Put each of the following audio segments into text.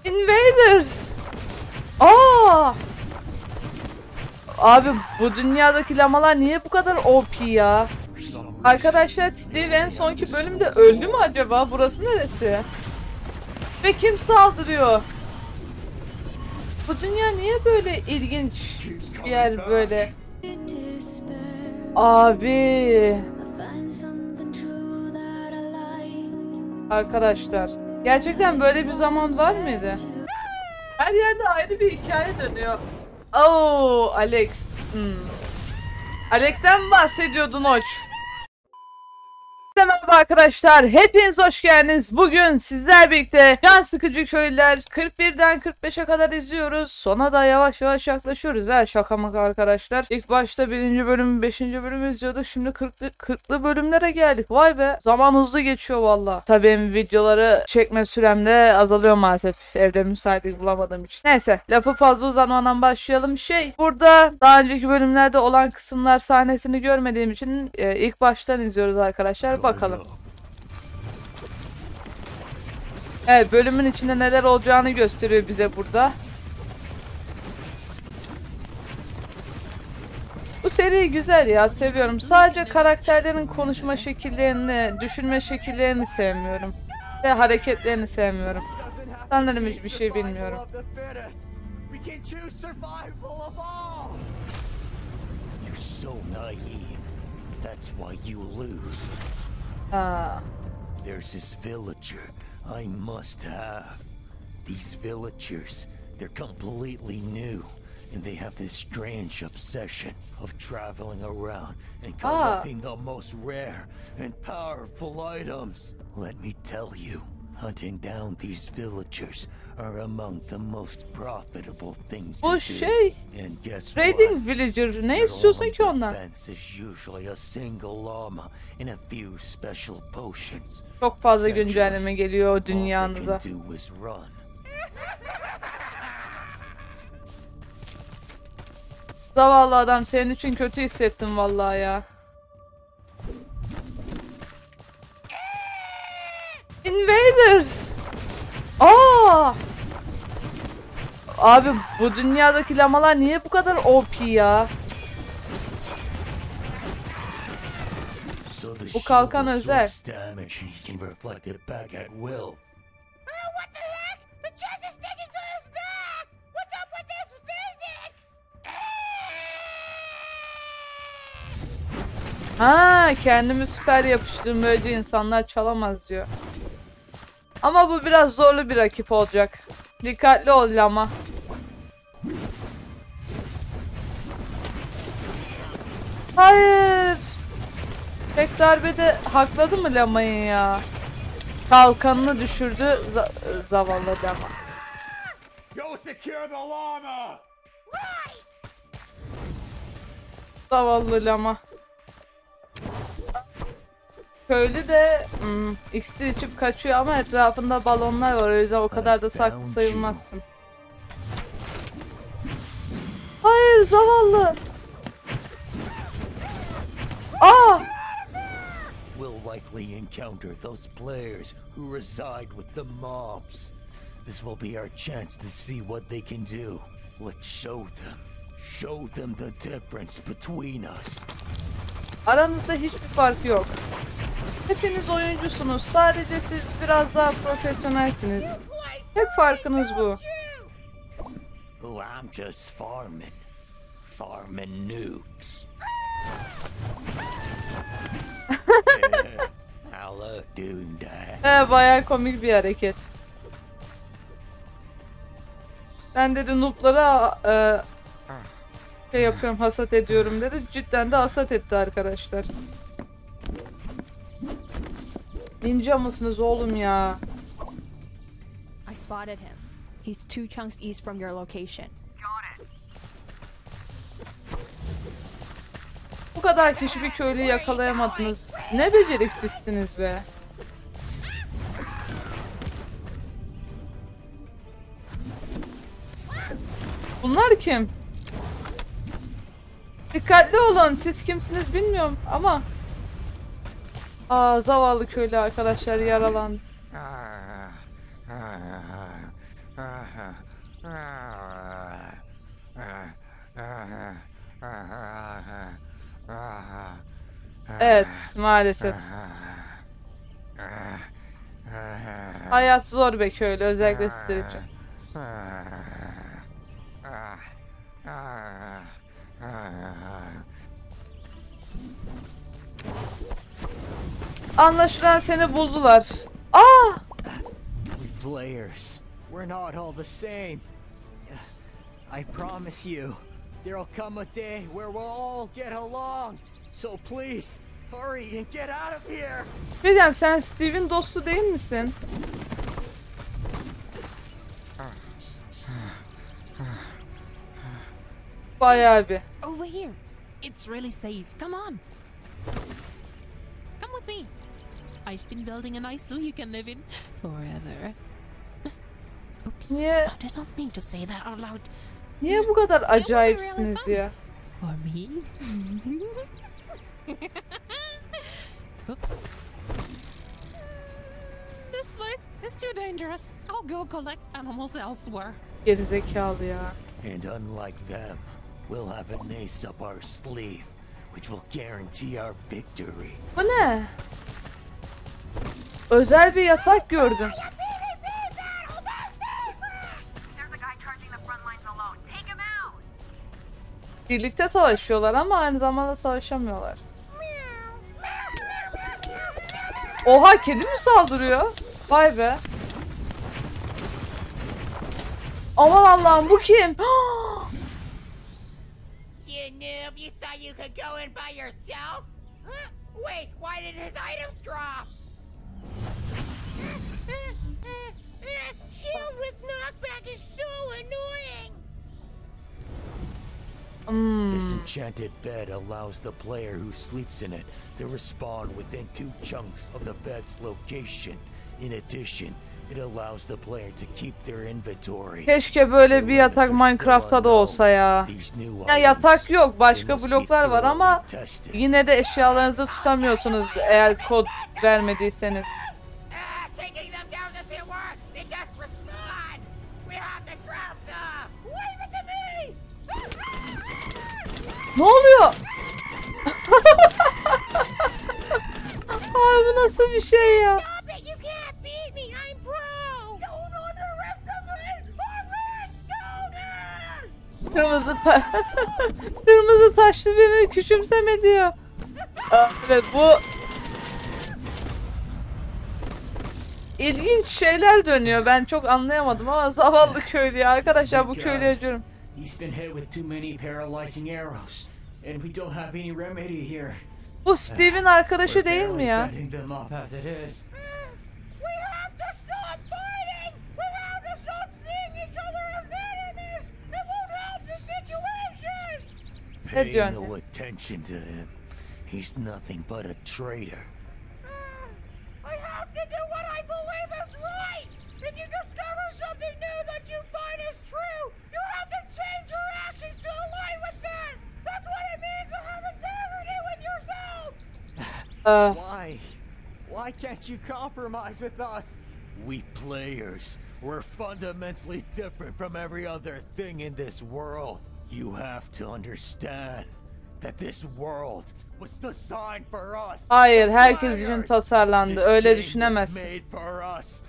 Invaders. Aa! Abi bu dünyadaki lamalar niye bu kadar OP ya? Arkadaşlar Steve en sonki bölümde öldü mü acaba? Burası neresi? Ve kim saldırıyor? Bu dünya niye böyle ilginç bir yer böyle? Abi. Arkadaşlar. Gerçekten böyle bir zaman var mıydı? Her yerde ayrı bir hikaye dönüyor. Oo, Alex. Alex'ten mi bahsediyordun Oç? Merhaba arkadaşlar, hepiniz hoş geldiniz. Bugün sizler birlikte can sıkıcı köylüler 41'den 45'e kadar izliyoruz. Sona da yavaş yavaş yaklaşıyoruz ha, şaka maka arkadaşlar. İlk başta 1. bölüm, 5. bölümü izliyorduk. Şimdi 40'lı bölümlere geldik. Vay be, zaman hızlı geçiyor valla. Tabii benim videoları çekme sürem de azalıyor maalesef. Evde müsaitlik bulamadığım için. Neyse, lafı fazla uzatmadan başlayalım. Burada daha önceki bölümlerde olan kısımlar sahnesini görmediğim için ilk baştan izliyoruz arkadaşlar. Bakalım. Evet, bölümün içinde neler olacağını gösteriyor bize burada. Bu seri güzel ya, seviyorum. Sadece karakterlerin konuşma şekillerini, düşünme şekillerini sevmiyorum. Ve hareketlerini sevmiyorum. Sanırım hiçbir şey bilmiyorum. There's this villager I must have. These villagers, they're completely new, and they have this strange obsession of traveling around and collecting the most rare and powerful items. Let me tell you, hunting down these villagers are among the most profitable things to do. And guess what? Raiding villager. Ne istiyorsun ki ondan? Is usually a single llama and a few special potions. Çok fazla güncelleme geliyor dünyanıza. Zavallı adam, senin için kötü hissettim vallahi ya. Invaders. Aa! Abi bu dünyadaki lamalar niye bu kadar OP ya? Bu kalkan özel. Ha, kendimi süper yapıştırdım, böylece insanlar çalamaz diyor. Ama bu biraz zorlu bir rakip olacak. Dikkatli ol ama. Hayır. Tek darbede hakladı mı lamayı ya? Kalkanını düşürdü zavallı lama. Zavallı lama. Köylü de iksir içip kaçıyor ama etrafında balonlar var, o yüzden o kadar da saklı sayılmazsın. Hayır, zavallı. Aa! We'll likely encounter those players who reside with the mobs. This will be our chance to see what they can do. Let's show them the difference between us. Aranızda hiçbir fark yok. Hepiniz oyuncusunuz. Sadece siz biraz daha profesyonelsiniz. Tek farkınız bu. Oh, I'm just farming noobs. I love doing that. Bayağı komik bir hareket. Ben dedi noob'lara şey yapıyorum, hasat ediyorum dedi. Cidden de hasat etti arkadaşlar. Ninja mısınız oğlum ya? I spotted him. He's 2 chunks east from your location. Bu kadar kişi bir köylüyü yakalayamadınız. Ne beceriksizsiniz be. Bunlar kim? Dikkatli olun, siz kimsiniz bilmiyorum ama. Zavallı köylü arkadaşlar yaralandı. Evet, maalesef. Hayat zor be köylü, özellikle sizler için. Anlaşılan seni buldular. Aa! We players, we're not all the same. I promise you, there'll come a day where we'll all get along. So please, hurry and get out of here. Bilmem, sen Steve'in dostu değil misin? Bayağı bir. Over here. It's really safe. Come on. Come with me. I've been building a nice zoo you can live in forever. Oops. Niye? I did not mean to say that out loud. Niye bu kadar acayipsiniz ya? For me? Oops. This place is too dangerous. I'll go collect animals elsewhere. Gerizekalı ya. And unlike them, we'll have an ace up our sleeve, which will guarantee our victory. Bu ne? Özel bir yatak gördüm. Birlikte savaşıyorlar ama aynı zamanda savaşamıyorlar. Oha, kedi mi saldırıyor? Vay be. Aman Allah'ım, bu kim? You noob, you thought you could go in by yourself? Huh? Wait, why did his items drop? Shield with knockback is so annoying! This enchanted bed allows the player who sleeps in it to respawn within 2 chunks of the bed's location. In addition, it allows the player to keep their inventory. Keşke böyle bir yatak Minecraft'ta da olsa ya. Ya yatak yok, başka bloklar var ama yine de eşyalarınızı tutamıyorsunuz eğer kod vermediyseniz. Taking them down doesn't work! They just respawn! We have to trap them! Leave it to me! Ne oluyor? Ay, bu nasıl bir şey ya? Stop it! You can't beat me! I'm pro! Don't underestimate our stoner! Kırmızı taşlı birini küçümseme diyor. Evet, bu ilginç şeyler dönüyor. Ben çok anlayamadım ama zavallı köylü ya. Arkadaşlar, bu köylüye acıyorum. He's been hit with too many paralyzing arrows, and we don't have any remedy here. Bu Steve'in arkadaşı değil mi ya? Fending them off as it is. We have to stop fighting! We have to stop seeing each other as enemies! It won't help the situation! Pay diyor no anne? attention to him. He's nothing but a traitor. I have to do what I believe is right! If you discover something new that you find is true, you have to change your actions to align with that! That's what it means to have integrity with yourself! Why? Why can't you compromise with us? We players, we're fundamentally different from every other thing in this world. You have to understand that this world was designed for us. Hayır, herkes için Players. tasarlandı. This Öyle game was düşünemezsin. made for us.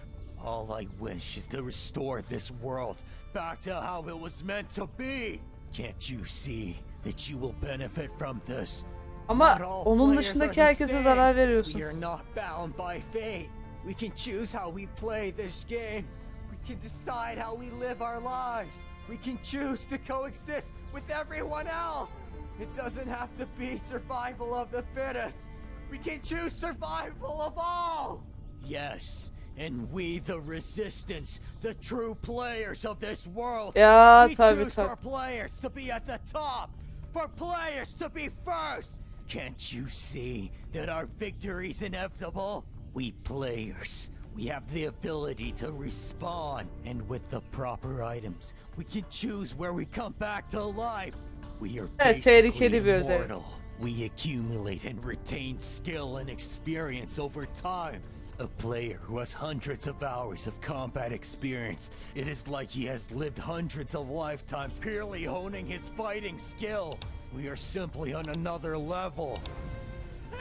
All I wish is to restore this world back to how it was meant to be. Can't you see that you will benefit from this? Ama Not all onun players dışındaki are the herkese same. zarar veriyorsun. We are not bound by fate. We can choose how we play this game. We can decide how we live our lives. We can choose to coexist with everyone else. It doesn't have to be survival of the fittest. We can choose survival of all. Yes, and we the resistance, the true players of this world. Ya we tabii choose for tabii. players to be at the top, for players to be first. Can't you see that our victory is inevitable? We players, we have the ability to respawn, and with the proper items, we can choose where we come back to life. We are Evet, tehlikeli basically bir özellik. immortal. We accumulate and retain skill and experience over time. A player who has hundreds of hours of combat experience. It is like he has lived hundreds of lifetimes purely honing his fighting skill. We are simply on another level.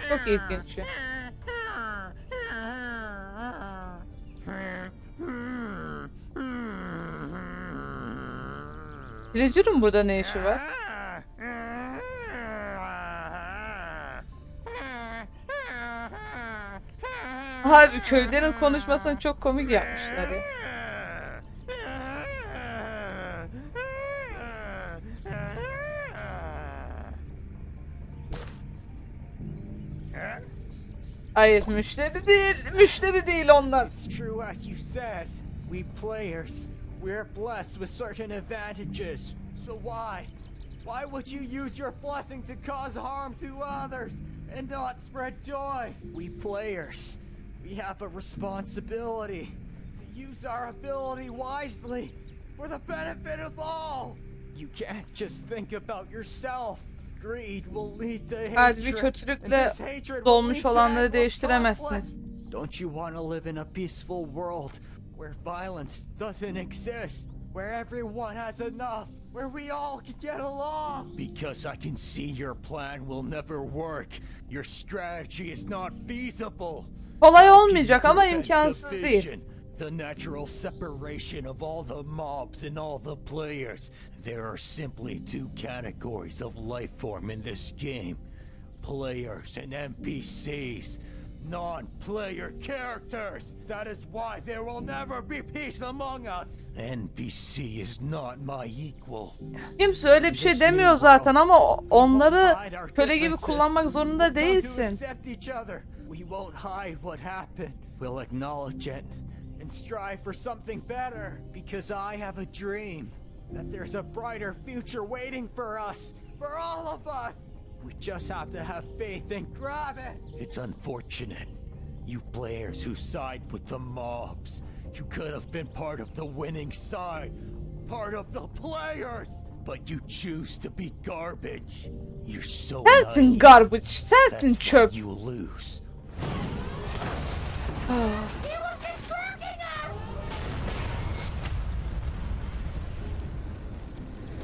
Çok ilginç. Villager'ın burada ne işi var? Abi köylerin konuşmasını çok komik yapmışlar ya. Hayır, müşteri değil onlar. It's true as you said. We players, we're blessed with certain advantages. So why would you use your blessing to cause harm to others and not spread joy? We players, we have a responsibility to use our ability wisely for the benefit of all. You can't just think about yourself. Greed will lead to Hadi bir hatred. kötülükle dolmuş olanları değiştiremezsiniz. Don't you want to live in a peaceful world where violence doesn't exist, where everyone has enough, where we all can get along? Because I can see your plan will never work. Your strategy is not feasible. Kolay olmayacak ama imkansız değil. The natural separation of all the mobs and all the players. There are simply two categories of life form in this game. Players and NPCs. Non-player characters. That is why there will never be peace among us. NPC is not my equal. Kimse öyle bir şey demiyor zaten ama onları köle gibi kullanmak zorunda değilsin. We won't hide what happened. We'll acknowledge it and strive for something better. Because I have a dream that there's a brighter future waiting for us, for all of us. We just have to have faith and grab it. It's unfortunate. You players who side with the mobs. You could have been part of the winning side. Part of the players. But you choose to be garbage. You're so Sensin naive. garbage, sensin That's çöp. why you lose.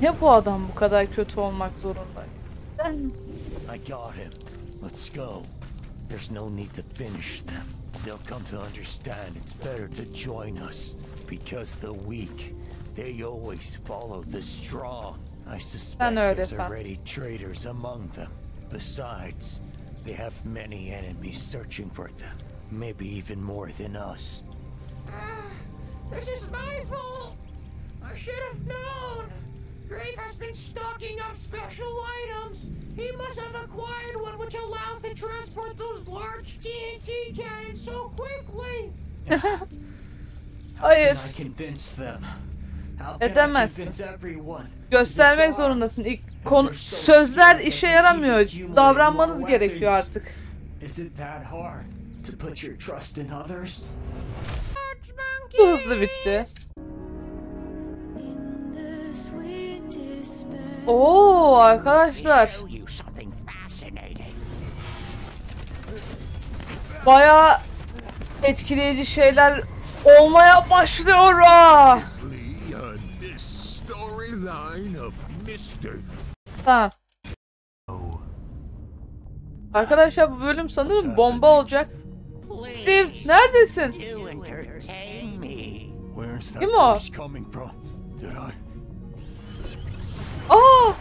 Ya bu adam bu kadar kötü olmak zorunda? I got him. Let's go. There's no need to finish them. They'll come to understand it's better to join us. Because the weak, they always follow the strong. I suspect there's already traitors among them. Besides, they have many enemies searching for them. Maybe even more than us. This is my fault. I should have known. Grave has been stocking up special items. He must have acquired one which allows to transport those large TNT cannons so quickly. Hayır. How can I convince them? How can I Edemezsin. convince everyone? Göstermek zorundasın. Sözler işe yaramıyor. Davranmanız gerekiyor artık. Is it that hard to put your trust in others? Bu hızlı bitti. Oo arkadaşlar. Show you something fascinating. Bayağı etkileyici şeyler olmaya başlıyor. Tamam. Arkadaşlar bu bölüm sanırım bomba olacak. Steve neredesin? You entertain me. Where's that Kim o? voice coming from? Did I Aa!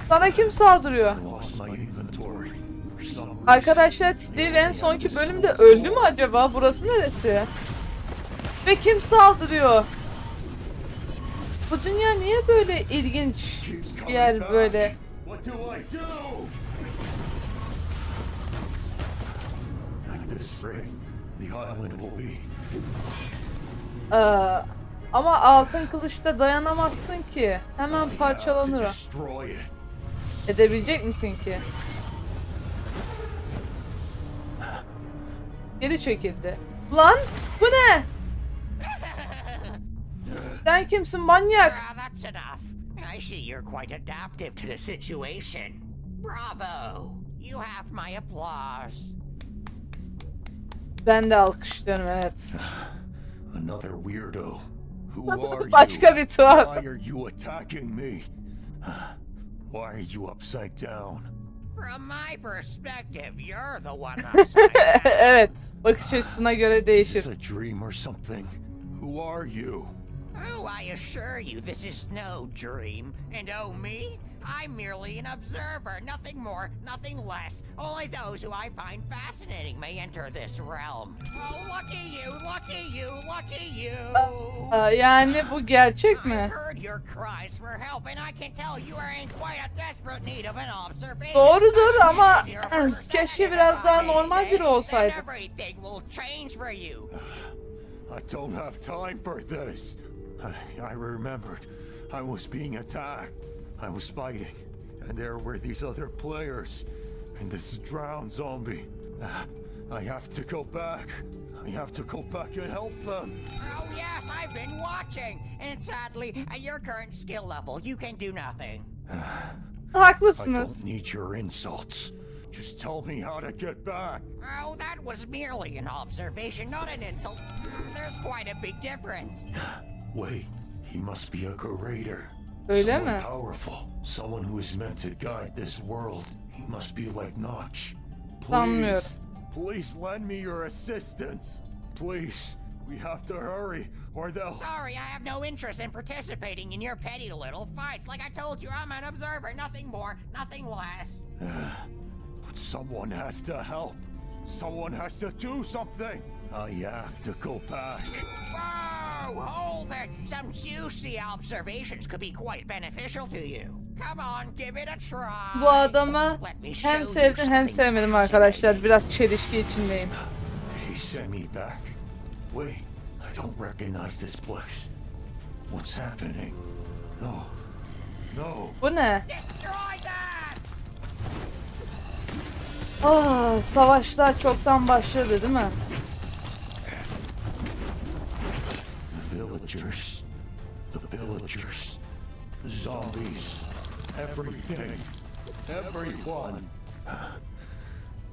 Sana kim saldırıyor? lost my inventory for some reason? Arkadaşlar Steve en sonki bölümde öldü mü acaba? Burası neresi? Ve kim saldırıyor? Bu dünya niye böyle ilginç bir yer böyle? What do I do? At this rate, the island will be. Ama altın kılıçta dayanamazsın ki. Hemen parçalanır o. Destroy it. Edebilecek misin ki? Geri çekildi. Lan bu ne? Sen kimsin manyak? That's enough. I see you're quite adaptive to the situation. Bravo! You have my applause. Ben de alkışlıyorum, evet. Another weirdo. Who are you? Başka bir tuhaf. Why are you attacking me? Why are you upside down? From my perspective, you're the one upside down. Evet, bakış açısına göre Is değişir. this a dream or something? Who are you? Oh, I assure you this is no dream. And oh me? I'm merely an observer, nothing more, nothing less. Only those who I find fascinating may enter this realm. Oh, lucky you, lucky you, lucky you! Yani bu gerçek I've mi? heard your cries for help, and I can tell you are in quite a desperate need of an observation. Doğrudur ama keşke biraz daha normal biri olsaydı. And everything will change for you. I don't have time for this. I remembered. I was being attacked. I was fighting, and there were these other players, and this drowned zombie. I have to go back. I have to go back and help them. Oh yes, I've been watching, and sadly, at your current skill level, you can do nothing. I Haklısınız. don't need your insults. Just tell me how to get back. Oh, that was merely an observation, not an insult. There's quite a big difference. Wait, he must be a curator. Öyle Someone mi? powerful. Someone who is meant to guide this world. He must be like Notch. Sanmıyorum. Please lend me your assistance. Please, we have to hurry, or they'll... Sorry, I have no interest in participating in your petty little fights. Like I told you, I'm an observer, nothing more, nothing less. But someone has to help. Someone has to do something. I have to go back. Whoa, hold it! Some juicy observations could be quite beneficial to you. Come on, give it a try. Bu adamı Let me show hem you sevdim hem something sevmedim fascinating. arkadaşlar. Biraz çelişki içindeyim. He sent me back. Wait, I don't recognize this place. What's happening? No. No. Bu ne? Destroy that! Savaşlar çoktan başladı değil mi? The villagers. The villagers. The zombies. Everything. Everyone.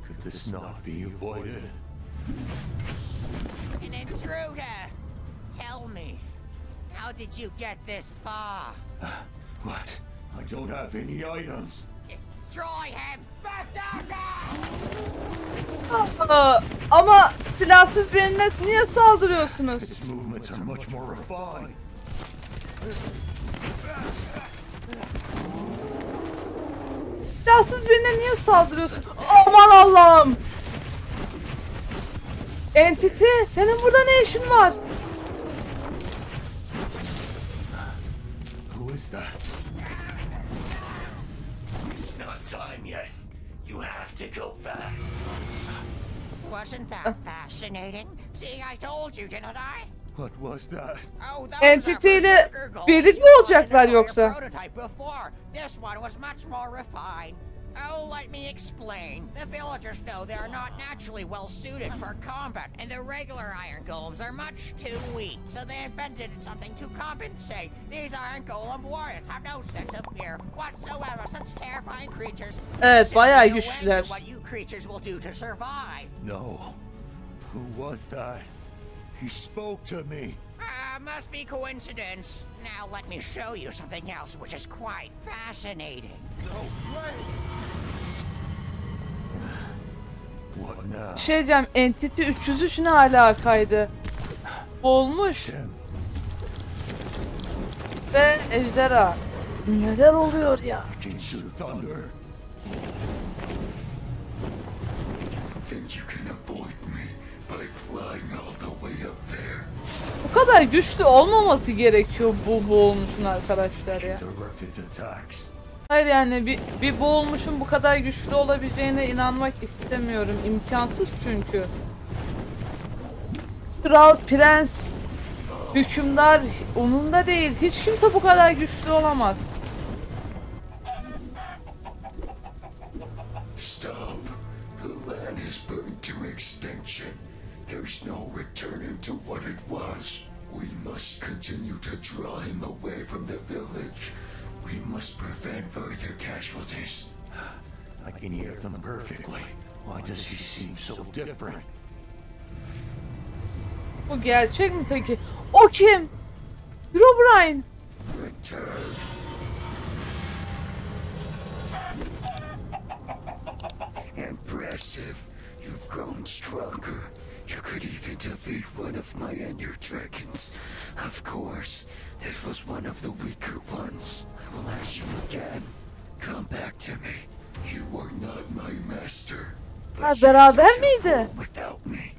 Could this not be avoided? An intruder! Tell me, how did you get this far? What? I don't have any items. Destroy him! Berserker! Ama silahsız birine niye saldırıyorsunuz? Its movements are much more refined. Silahsız birine niye saldırıyorsun? Aman Allah'ım! Entity, senin burada ne işin var? Who is that? It's not time yet. You have to go back. Wasn't that fascinating? See, I told you, didn't I? What was that? Oh, those Entity are ile berserker goals. birlik mi You olacaklar wanted a yoksa? prototype before. This one was much more refined. Oh, let me explain. The villagers know they are not naturally well suited for combat, and the regular iron golems are much too weak. So they invented something to compensate. These iron golem warriors have no sense of fear whatsoever. Such terrifying creatures. Evet, bayağı Simply güçlüler. await what you creatures will do to survive. No. Who was that? He spoke to me. Must be coincidence. Now let me show you something else which is quite fascinating. No way. What now? Şey diyeceğim, Entity 303 ne alakaydı? Olmuş. Tim. Ve ejderha. Neler oluyor ya? Can shoot thunder. Think you can avoid me by flying all the way up there? Bu kadar güçlü olmaması gerekiyor bu boğulmuşun arkadaşlar ya. Directed attacks. Hayır yani bir boğulmuşun bu kadar güçlü olabileceğine inanmak istemiyorum. İmkansız çünkü. Kral, prens, hükümdar onun da değil. Hiç kimse bu kadar güçlü olamaz. Stop. The land is burned to extinction. There's no returning to what it was. We must continue to draw him away from the village. We must prevent further casualties. I can hear them perfectly. Why does he seem so different? Bu gerçek mi peki? O kim? Herobrine. Return. Impressive. You've grown stronger. You could even defeat one of my ender dragons. Of course, this was one of the weaker ones. I will ask you again. Come back to me. You are not my master. Ha, But you're beraber such a miydi? fool without me.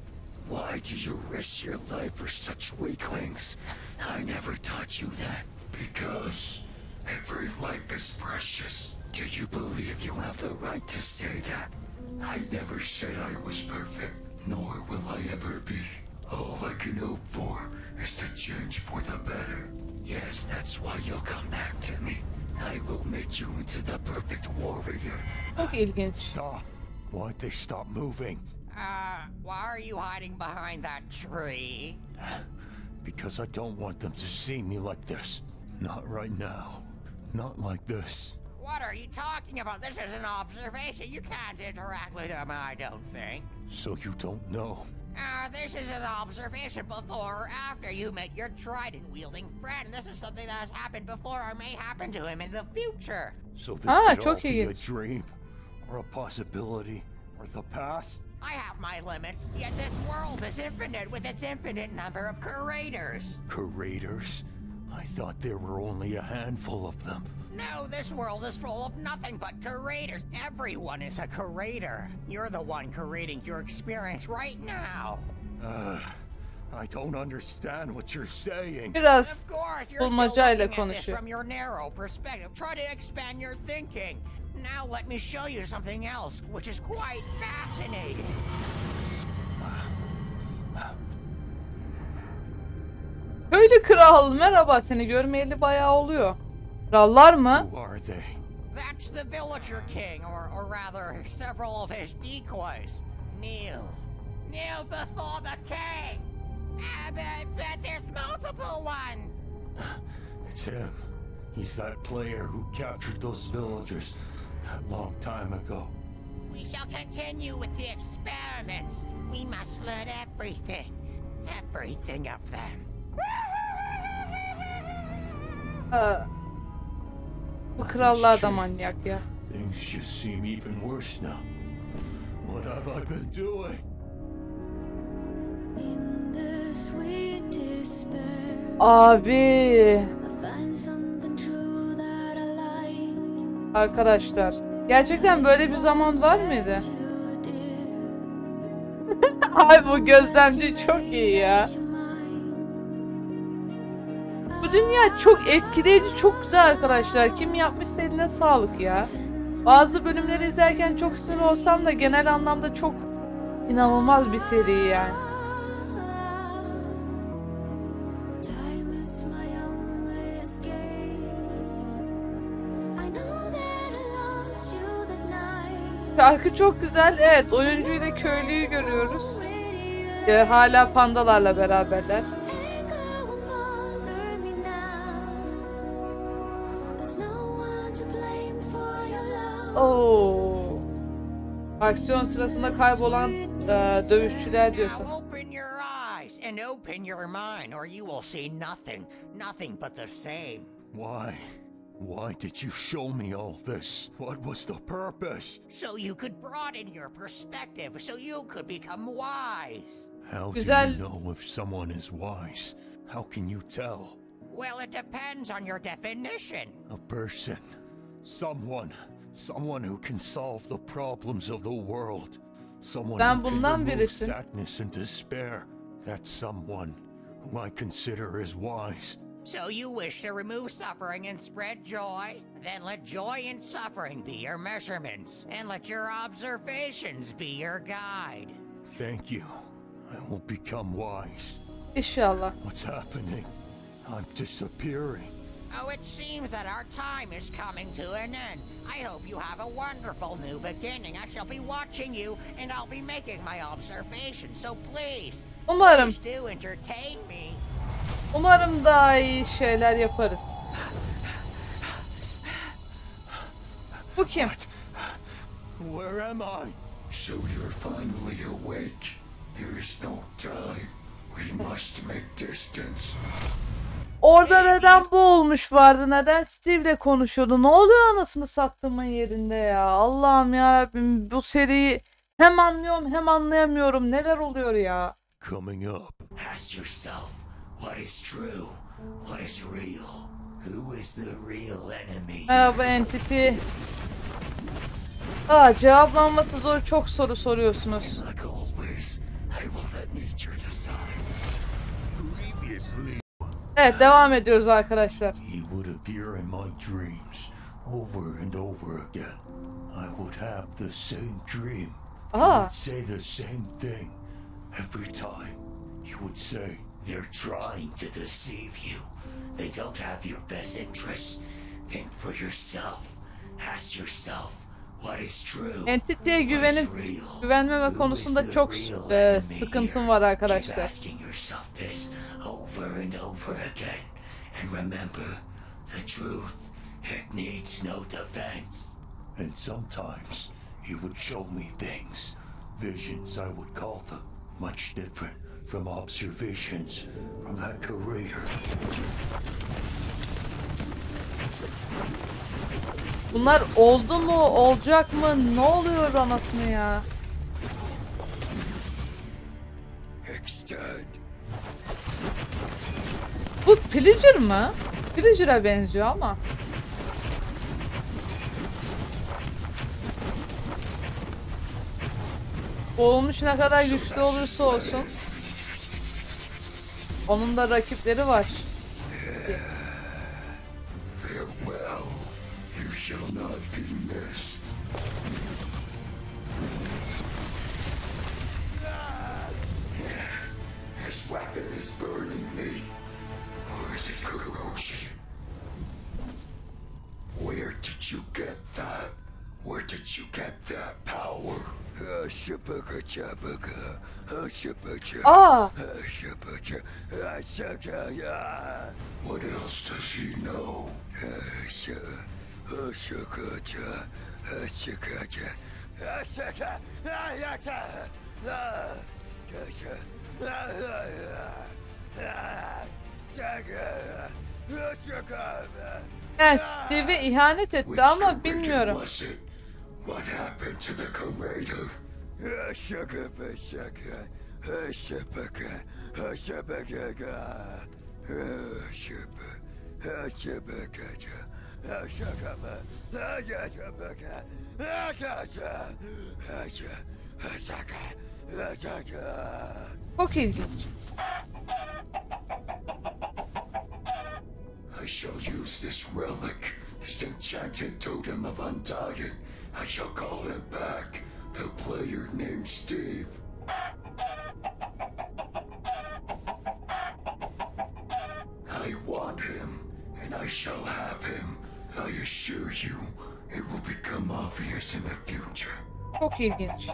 Why do you risk your life for such weaklings? I never taught you that. Because every life is precious. Do you believe you have the right to say that? I never said I was perfect, nor will I ever be. All I can hope for is to change for the better. Yes, that's why you'll come back to me. I will make you into the perfect warrior. Çok ilginç. Stop. Why'd they stop moving? Why are you hiding behind that tree? Because I don't want them to see me like this. Not right now. Not like this. What are you talking about? This is an observation. You can't interact with him, I don't think. So you don't know. This is an observation before or after you met your trident-wielding friend. This is something that has happened before or may happen to him in the future. So this Ah, could all çok be a ilginç. dream, or a possibility, or the past. I have my limits, yet this world is infinite with its infinite number of curators. Curators? I thought there were only a handful of them. No, this world is full of nothing but curators. Everyone is a curator. You're the one curating your experience right now. I don't understand what you're saying. Biraz Of course, you're still bulmacayla looking at this konuşuyor. from your narrow perspective. Try to expand your thinking. Now let me show you something else, which is quite fascinating. Köylü kral, merhaba, seni görmeyeli bayağı oluyor. Krallar mı? Who are they? That's the villager king, or rather, several of his decoys. Kneel. Kneel before the king! But there's multiple ones! It's him. He's that player who captured those villagers that long time ago. We shall continue with the experiments. We must learn everything. Everything of them. Bu krallar da manyak ya. Things just seem even worse now. What have I been doing? In the sweet despair, Abi, I find something true that I like. arkadaşlar, gerçekten böyle bir zaman var mıydı? You dear, Ay, bu gözlemci çok iyi ya. your mind. Bu dünya çok etkileyici, çok güzel arkadaşlar. Kim yapmışsa eline sağlık ya. Bazı bölümleri izlerken çok sinir olsam da genel anlamda çok inanılmaz bir seri yani. Time is my only escape. I know that I lost you that night. Şarkı çok güzel. Evet, oyuncuyla köylüyü görüyoruz. Radio Hala pandalarla beraberler. echo will bother me now. There's no one to blame for your love. Oo. Aksiyon sırasında kaybolan dövüşçüler diyorsun. Now open your eyes and open your mind, or you will see nothing. Nothing but the same. Why? Why did you show me all this? What was the purpose? So you could broaden your perspective, so you could become wise. How Güzel. do you know if someone is wise? How can you tell? Well, it depends on your definition. A person. Someone who can solve the problems of the world. Someone Ben who can bundan remove birisin. sadness and despair. That's someone whom I consider as wise. So you wish to remove suffering and spread joy? Then let joy and suffering be your measurements, and let your observations be your guide. Thank you. I will become wise. İnşallah. What's happening? I'm disappearing. Oh, it seems that our time is coming to an end. I hope you have a wonderful new beginning. I shall be watching you, and I'll be making my observations. So please, Umarım, please do entertain me. umarım daha iyi şeyler yaparız. Bu kim? Where am I? So you're finally awake. There is no time. We must make distance. Orada neden bu olmuş vardı? Neden Steve'le konuşuyordu? Ne oluyor anasını sattığımın yerinde ya? Allah'ım yarabbim, bu seriyi hem anlıyorum hem anlayamıyorum. Neler oluyor ya? Coming up. Ask yourself, what is true? What is real? Who is the real enemy? Merhaba entity. Cevaplanması zor, çok soru soruyorsunuz. Like always, I will let nature decide. Previously, Evet, devam ediyoruz arkadaşlar. he would appear in my dreams over and over again. I would have the same dream. He would say the same thing every time. He would say, They're trying to deceive you. They don't have your best interests. Think for yourself. Ask yourself, what is true? Entity'ye What is real? güvenmeme Who konusunda is the çok real enemy sıkıntım here? var Keep arkadaşlar. asking yourself this over and over again. And remember, the truth, it needs no defense. and sometimes he would show me things, visions I would call them, much different from observations from that curator. Bunlar oldu mu? Olacak mı? Ne oluyor anasını ya? Extend. Bu Pillager mı? Pillager'a benziyor ama. Olmuş ne kadar güçlü olursa olsun. Onun da rakipleri var. Farewell. You shall not be missed. His weapon is burning me. Or is it corrosion? Where did you get that? Where did you get that power? What else does he know? Yani Steve'e ihanet etti ama bilmiyorum. Was it? What happened to the curator? Çok ilginç. I shall use this relic, this enchanted totem of undying. I shall call him back, the player named Steve. I want him, and I shall have him. I assure you, it will become obvious in the future. Çok ilginç.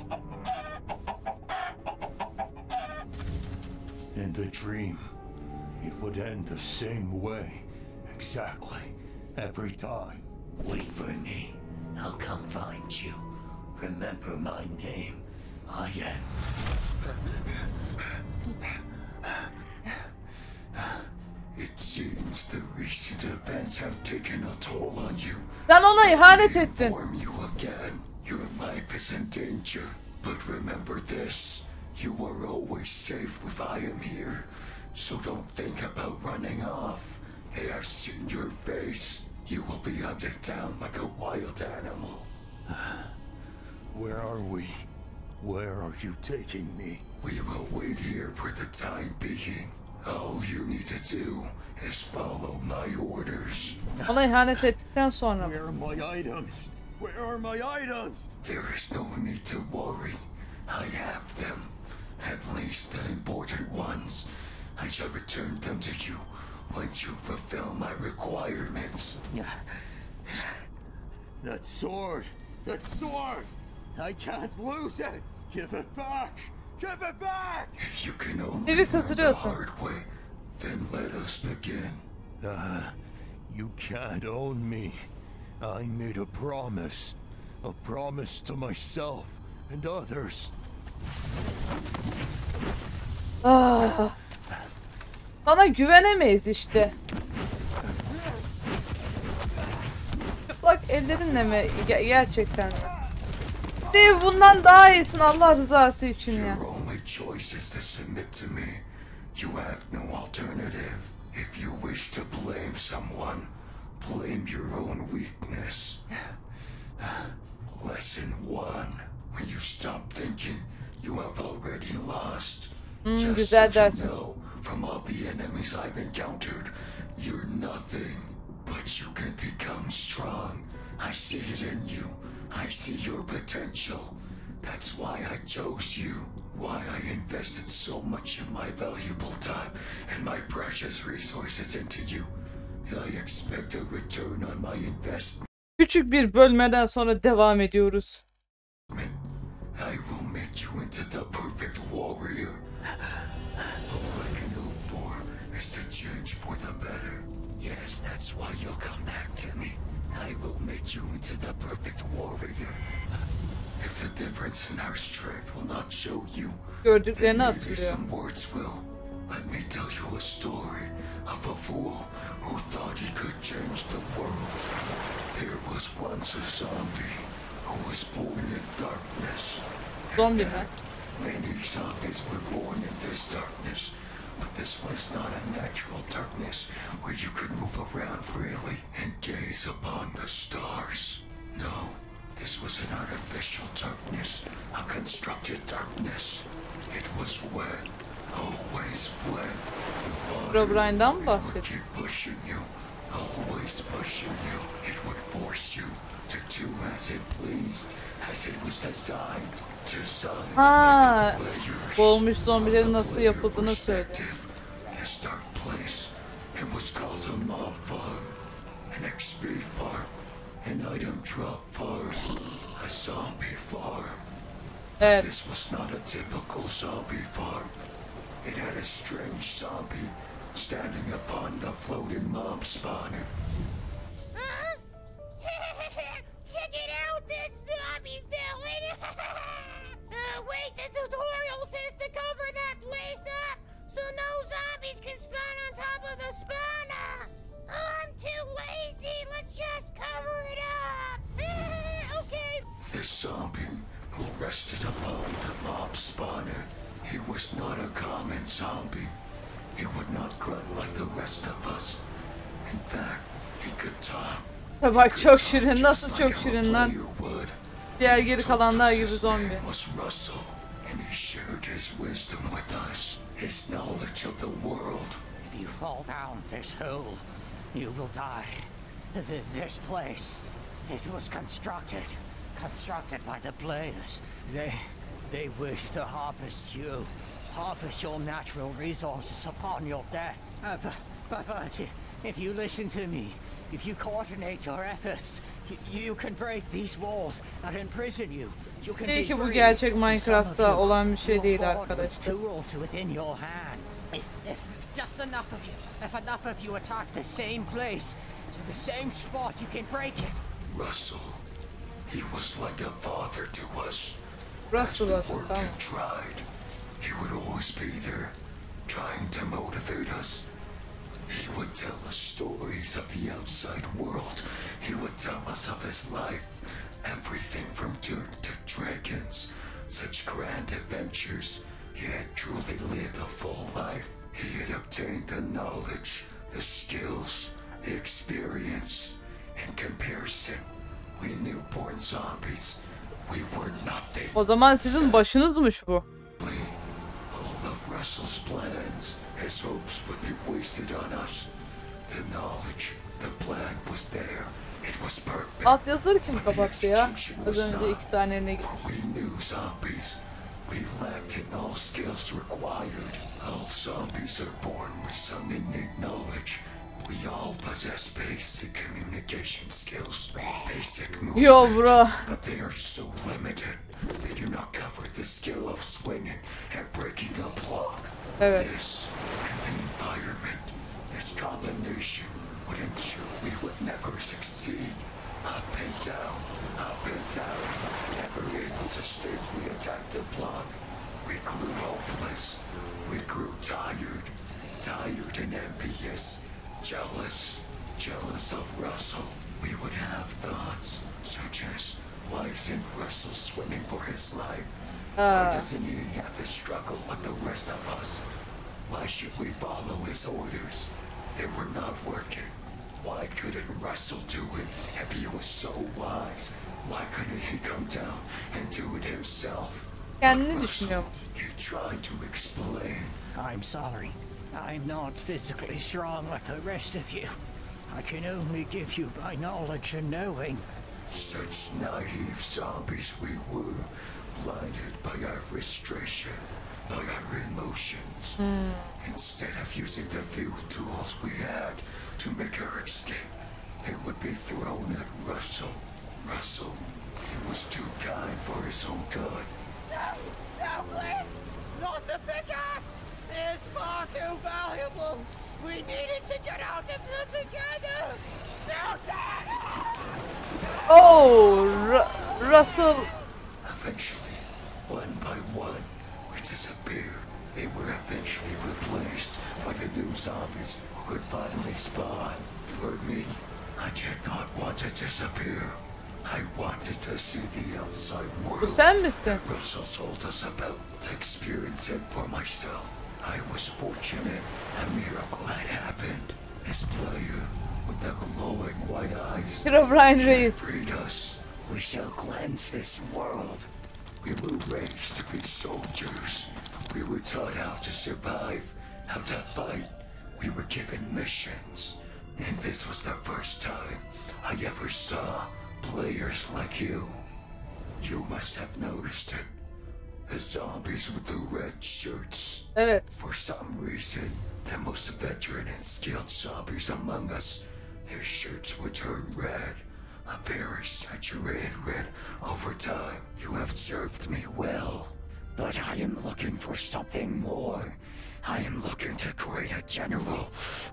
In the dream, it would end the same way, exactly, every time. Wait for me. I'll come find you. Remember my name. I am. It seems the recent events have taken a toll on you. Sen ona ihanet ettin. Inform you again. Your life is in danger. But remember this. You are always safe if I am here. So don't think about running off. They have seen your face. You will be hunted down like a wild animal. Where are we? Where are you taking me? We will wait here for the time being. All you need to do is follow my orders. Ona ihanet ettikten sonra. Where are my items? Where are my items? There is no need to worry. I have them. At least the important ones. I shall return them to you once you fulfill my requirements. That sword! That sword! I can't lose it! Give it back! Give it back! If you can only Evi learn the kızdırıyorsun. hard way, then let us begin. You can't own me. I made a promise to myself and others. Sana güvenemeyiz işte. Çıplak ellerinle mi? Gerçekten mi? Değil, bundan daha iyisin Allah rızası için ya. Your only choice is to submit to me. You have no alternative. If you wish to blame someone, blame your own weakness. Lesson 1. When you stop thinking, you have already lost. Just güzel so you ders. know, from all the enemies I've encountered, you're nothing. But you can become strong. I see it in you. I see your potential. That's why I chose you. Why I invested so much of my valuable time and my precious resources into you. I expect a return on my investment. Küçük bir bölmeden sonra devam ediyoruz. I will make you into the perfect warrior. All I can hope for is to change for the better. Yes, that's why you'll come back to me. I will make you into the perfect warrior. If the difference in our strength will not show you, Gördüklerini then maybe hatırlıyor. some words will. Let me tell you a story of a fool who thought he could change the world. There was once a zombie who was born in darkness. Zombi mi? Many zombies were born in this darkness, but this was not a natural darkness where you could move around freely and gaze upon the stars. No, this was an artificial darkness, a constructed darkness. It was wet, always wet. Herobrine'dan mı It would bahsediyor? keep pushing you, always pushing you. It would force you to do as it pleased, as it was designed. Ha, boğulmuş zombilerin nasıl yapıldığını söyledi. This dark place, it was called a mob farm, an XP farm, an item drop farm, a zombie farm. Evet. This was not a typical zombie farm. It had a strange zombie standing upon the floating mob spawner. Check it out, this zombie villain! Wait, the tutorial says to cover that place up so no zombies can spawn on top of the spawner! I'm too lazy, let's just cover it up! Okay. This zombie who rested upon the mob spawner, he was not a common zombie. He would not grunt like the rest of us. In fact, he could talk. Bak çok şirin, nasıl çok şirin lan. Diğer geri kalanlar gibi zombi. If you fall down this hole, you will die. This place, it was constructed by the players. They wish to harvest you, harvest your natural resources upon your death. But if you listen to me, if you coordinate your efforts, you can break these walls and imprison you. You can İyi be ki bu free. gerçek Minecraft'ta olan bir şey değil arkadaşlar. Tools within your hands. If just enough of you attack the same place, to the same spot, you can break it. Russell, he was like a father to us. Russell, As we worked tamam. and tried, he would always be there, trying to motivate us. He would tell us stories of the outside world. He would tell us of his life. Everything from dirt to dragons. Such grand adventures. He had truly lived a full life. He had obtained the knowledge, the skills, the experience. In comparison, we newborn zombies. We were nothing. O zaman sizin başınızmış bu. All of Russell's plans, his hopes would be wasted on us. The knowledge, the plan was there. It was perfect. Alt yazıları kim kapattı ya? Az önce 2 saniyeliğine gitmiş. We knew zombies. We lacked in all skills required. All zombies are born with some innate knowledge. We all possess basic communication skills, basic movement, Yo bro. but they are so limited. They do not cover the skill of swinging and breaking a block. Evet. This and the environment, this combination would ensure we would never succeed. Up and down, never able to stably attack the block. We grew hopeless. We grew tired. tired and envious, jealous of Russell. We would have thoughts such as, why isn't Russell swimming for his life? Why doesn't he have to struggle like the rest of us? Why should we follow his orders? They were not working. Why couldn't Russell do it if he was so wise? Why couldn't he come down and do it himself? Kendini düşünüyorum. He tried to explain. I'm sorry. I'm not physically strong like the rest of you. I can only give you my knowledge and knowing. Such naive zombies we were, blinded by our frustration, by our emotions. Instead of using the few tools we had to make our escape, they would be thrown at Russell. Russell, he was too kind for his own good. No, please! Not the pickaxe! It is far too valuable! We needed to get out of here together! No, Dad! Oh, Russell. Eventually, one by one, we disappeared. They were eventually replaced by the new zombies who could finally spawn. For me, I did not want to disappear. I wanted to see the outside Bu world. sen misin? Russell told us about to experience it for myself. I was fortunate. A miracle had happened. This player with the glowing white eyes Herobrine Reis. freed us. We shall cleanse this world. We were raised to be soldiers. We were taught how to survive, how to fight. We were given missions. And this was the first time I ever saw players like you. You must have noticed it. The zombies with the red shirts. Evet. For some reason, the most veteran and skilled zombies among us, their shirts would turn red. A very saturated red over time. You have served me well. But I am looking for something more. I am looking to create a general,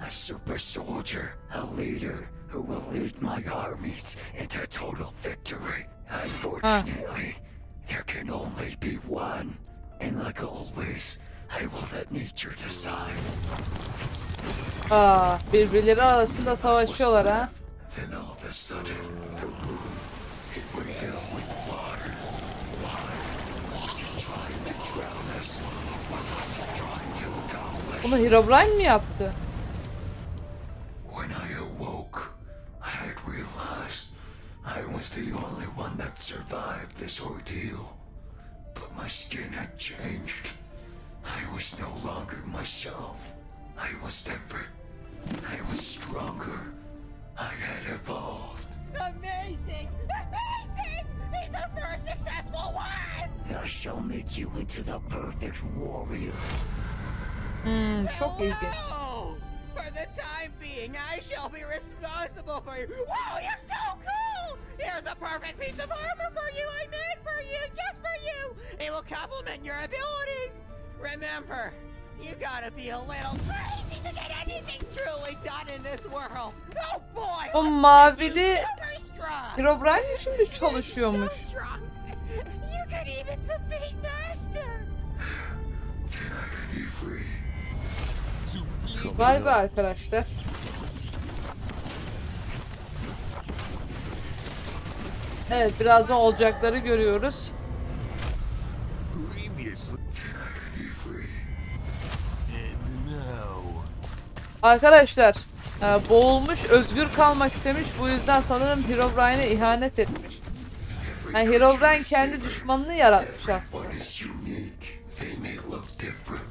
a super soldier, a leader who will lead my armies into total victory. Unfortunately, there can only be one. And like always, I will let nature decide. Birbirleri arasında savaşıyorlar ha. Then all of a sudden, the room, it would fill with water. Why? Was he trying to drown us? What was he trying to accomplish? Bunu Herobrine mi yaptı? When I awoke, I had realized I was the only one that survived this ordeal. But my skin had changed. I was no longer myself. I was different. I was stronger. I had evolved. Amazing! Amazing! He's the first successful one! I shall make you into the perfect warrior. Çok ilginç. Hello! For the time being, I shall be responsible for you. Wow, you're so cool! Here's a perfect piece of armor for you I made for you, just for you! It will complement your abilities. Remember, you gotta be a little crazy to get anything truly done in this world. Oh boy! O what's mavili making you so very strong? Herobrine mi şimdi çalışıyormuş? So strong. You could even defeat Master. Then I could be free. Vay be arkadaşlar. Evet, birazdan olacakları görüyoruz. Previously. Then I could be free. And now. Arkadaşlar, boğulmuş, özgür kalmak istemiş. Bu yüzden sanırım Herobrine'e ihanet etmiş. Yani Herobrine kendi düşmanını yaratmış aslında. Everyone is unique. They may look different,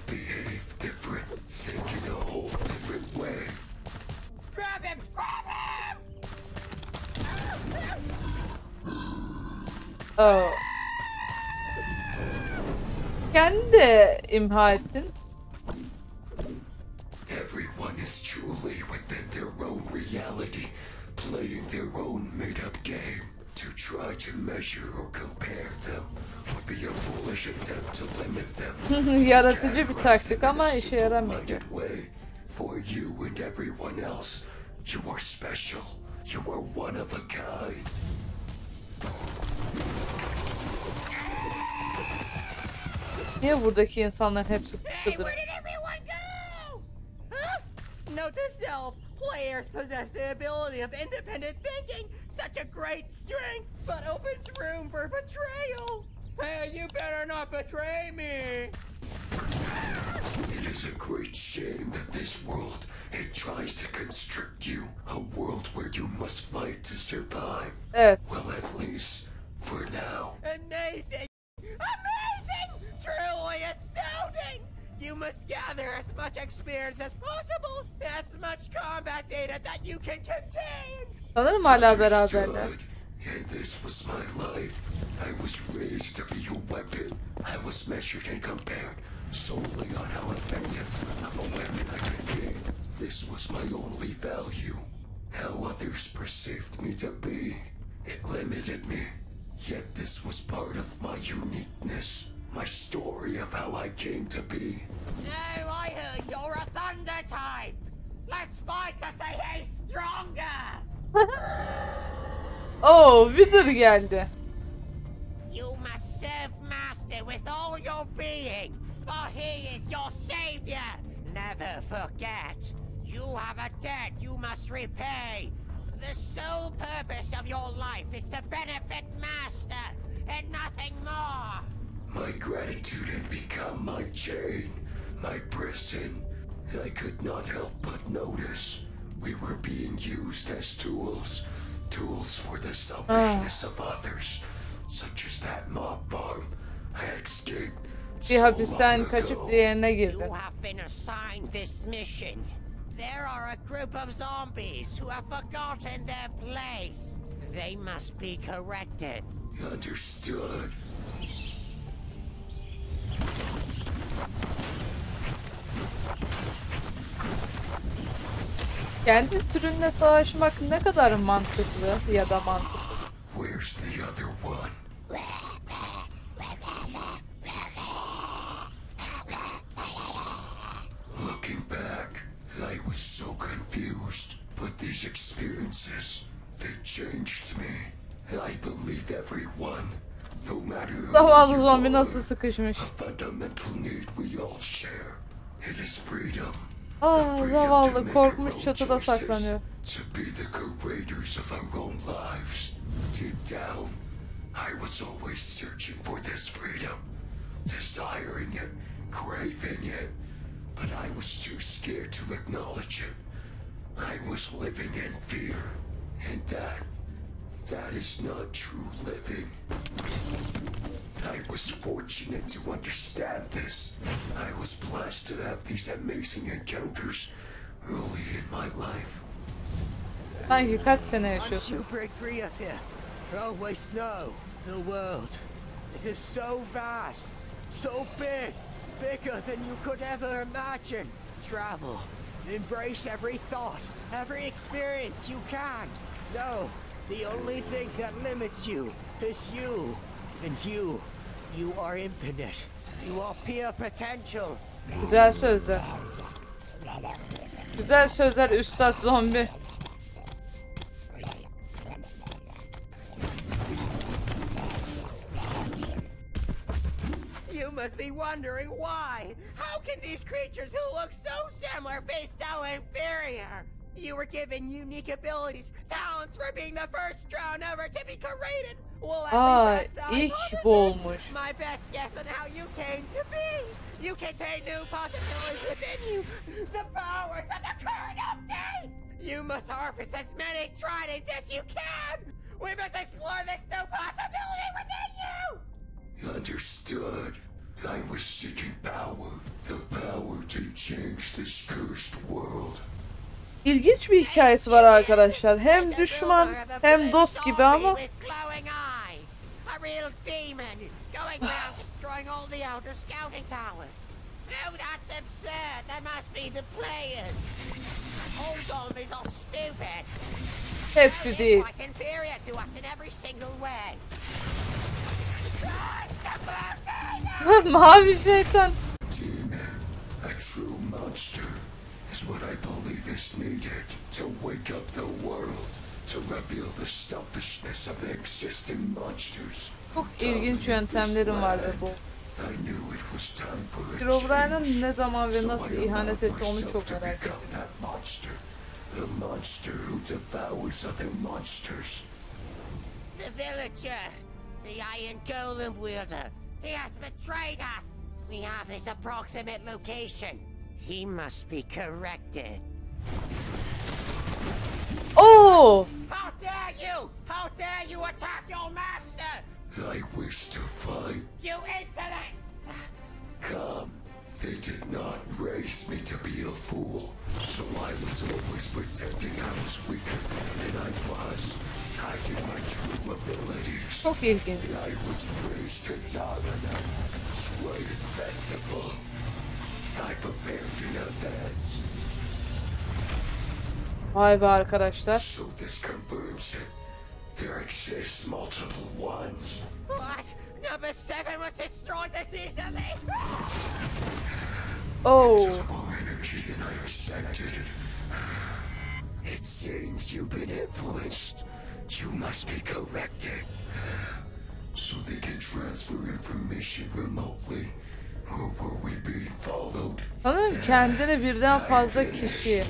behave different, think in a whole different way. Grab him! Grab him! Oh. Kendi de imha ettin. Everyone is truly within their own reality, playing their own made-up game. To try to measure or compare them would be a foolish attempt to limit them. Yaratıcı bir taktik ama işe yaramıyor. Way. For you and everyone else, you are special. You are one of a kind. Niye buradaki insanların hepsi Hey, kıdır? where did everyone go? Note to self, players possess the ability of independent thinking, such a great strength, but opens room for betrayal. Hey, you better not betray me. It is a great shame that this world, it tries to constrict you. A world where you must fight to survive. Evet. Well, at least for now. Amazing! Amazing! Truly astounding! You must gather as much experience as possible, as much combat data that you can contain. Sanırım hala beraberler. Understood. And this was my life. I was raised to be a weapon. I was measured and compared solely on how effective of a weapon I could be. This was my only value. How others perceived me to be. It limited me. Yet this was part of my uniqueness. My story of how I came to be. No, I heard you're a thunder type. Let's fight to say he's stronger. Oo, Wither geldi. You must serve Master with all your being, for he is your savior. Never forget, you have a debt you must repay. The sole purpose of your life is to benefit Master, and nothing more. My gratitude had become my chain, my prison. I could not help but notice we were being used as tools. Tools for the selfishness of others, such as that mob farm. I escaped Bir so hapisten long kaçıp ago. diğerine girdi. You have been assigned this mission. There are a group of zombies who have forgotten their place. They must be corrected. Understood. Kendi türünle savaşmak ne kadar mantıklı ya da mantıksız. Where's the other one? Looking back, I was so confused, but these experiences, they changed me. I believe everyone, no matter who Zavallı you zombi are, nasıl sıkışmış. a fundamental need we all share. It is freedom. Aa, The freedom to zavallı make korkmuş our own çatıda choices, saklanıyor. to be the creators of our own lives. Deep down, I was always searching for this freedom, desiring it, craving it, but I was too scared to acknowledge it. I was living in fear, and that is not true living. I was fortunate to understand this. I was blessed to have these amazing encounters early in my life. Sanki kaç sene Once yaşıyorsun? you break free of here, always know the world. It is so vast, so big, bigger than you could ever imagine. Travel, embrace every thought, every experience you can. No, the only thing that limits you is you. And you are infinite. You are pure potential. Güzel sözler. Güzel sözler üstad zombi. You must be wondering why. How can these creatures who look so similar be so inferior? You were given unique abilities, talents for being the first drone ever to be created. Well, at Aa, least that's the ilk hypothesis. bu olmuş. My best guess on how you came to be. You contain new possibilities within you. The powers of the current update. You must harvest as many tridents as you can. We must explore this new possibility within you. Understood. I was seeking power, the power to change this cursed world. İlginç bir hikayesi var arkadaşlar. Hem düşman hem dost gibi ama A real demon going around destroying all the outer scouting towers. No, that's absurd. That must be the players. All zombies are stupid. hepsi değil. Quite inferior to us in every single way. Ah, it's the blue demon! Mavi şeytan. Demon, a true monster, is what I believe is needed to wake up the world, to reveal the selfishness of the existing monsters. Çok ilginç yöntemlerim vardı bu. I knew it was time for a Herobrine'ın change. ne zaman ve So nasıl I ihanet allowed etti onu myself çok to merak ediyorum. become that monster. A monster who devours other monsters. The villager, the iron golem wielder, he has betrayed us. We have his approximate location. He must be corrected. Oo! How dare you! How dare you attack your master! I wish to fight. You insolent! Come. They did not raise me to be a fool. So I was always pretending I was weaker than I was, hiding my true abilities. Çok ilginç. I was raised to dominate, sway in festival. I prepared in advance. Vay be arkadaşlar. So this confirms it. There exists multiple ones. What? Number 7 was destroyed this easily? Oo. More energy than I expected. It seems you've been influenced. You must be corrected. So they can transfer information remotely. Or were we being followed? Sanırım kendine birden fazla kişi.